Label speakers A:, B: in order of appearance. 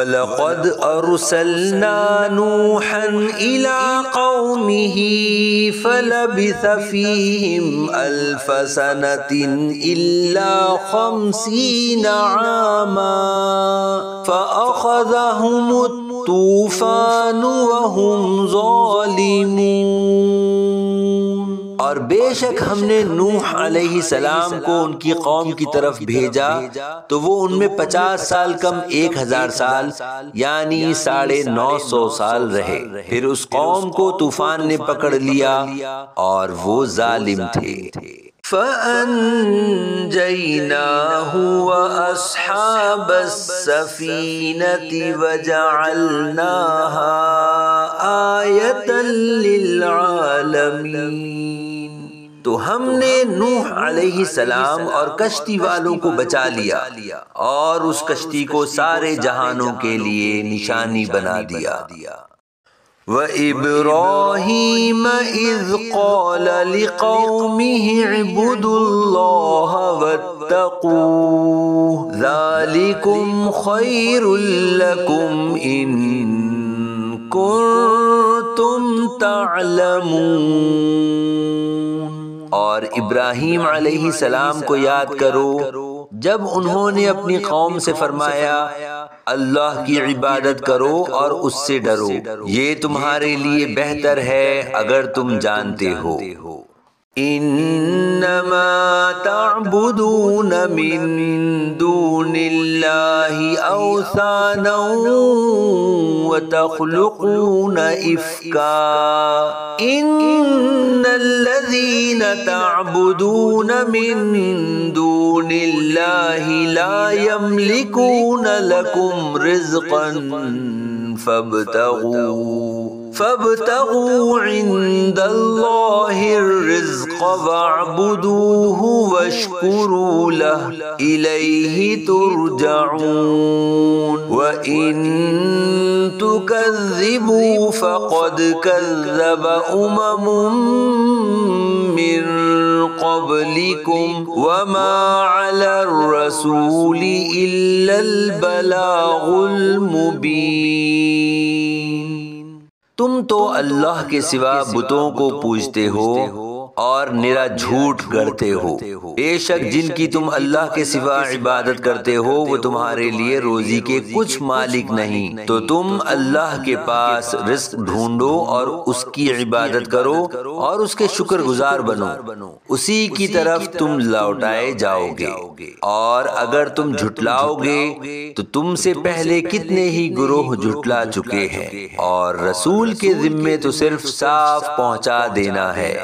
A: وَلَقَدْ أَرْسَلْنَا نُوحًا إِلَىٰ قَوْمِهِ فَلَبِثَ فِيهِمْ أَلْفَ سَنَةٍ إِلَّا 50 عَامًا فَأَخَذَهُمُ الطُّوفَانُ وَهُمْ ظَالِمُونَ۔ اور بے شک ہم نے نوح علیہ السلام کو ان کی قوم کی طرف بھیجا تو وہ ان میں 50 سال کم 1000 سال یعنی 950 سال رہے۔ پھر اس قوم کو طوفان نے پکڑ لیا اور وہ ظالم تھے۔ فَأَنجَيْنَاهُ وَأَصْحَابَ السَّفِينَةِ وَجَعَلْنَاهَا آيَةً لِّلْعَالَمِينَ۔ تو ہم نے نوح علیہ السلام اور کشتی والوں کو بچا لیا اور اس کشتی کو سارے جہانوں کے لیے نشانی بنا دیا۔ وَإِبْرَاهِيمَ إِذْ قَالَ لِقَوْمِهِ اعْبُدُوا اللَّهَ وَاتَّقُوهُ ذَلِكُمْ خَيْرٌ لَكُمْ إِن كُنتُمْ تَعْلَمُونَ۔ اور ابراہیم علیہ السلام کو یاد کرو جب انہوں نے اپنی قوم سے فرمایا اللہ کی عبادت کرو اور اس سے ڈرو، یہ تمہارے لیے بہتر ہے اگر تم جانتے ہو۔ انما تعبدون من دون اللہ اوثانا وتخلقون افکا ان الذین تعبدون من دون اللہ لا یملکون لکم رزقا فابتغوا عند اللہ الرزق واعبدوه واشکروا له الیہ ترجعون وَإِن تُكَذِّبُوا فَقَدْ كَذَّبَ أُمَمٌ مِّن قَبْلِكُمْ وَمَا عَلَى الرَّسُولِ إِلَّا الْبَلَاغُ الْمُبِينُ۔ تم تو اللہ کے سوا بتوں کو پوجتے ہو اور نرا جھوٹ گڑھتے ہو، بے شک جن کی تم اللہ کے سوا عبادت کرتے ہو وہ تمہارے لیے روزی کے کچھ مالک نہیں، تو تم اللہ کے پاس رزق ڈھونڈو اور اس کی عبادت کرو اور اس کے شکر گزار بنو، اسی کی طرف تم لوٹائے جاؤ گے۔ اور اگر تم جھٹلاؤ گے تو تم سے پہلے کتنے ہی گروہ جھٹلا چکے ہیں، اور رسول کے ذمے تو صرف صاف پہنچا دینا ہے۔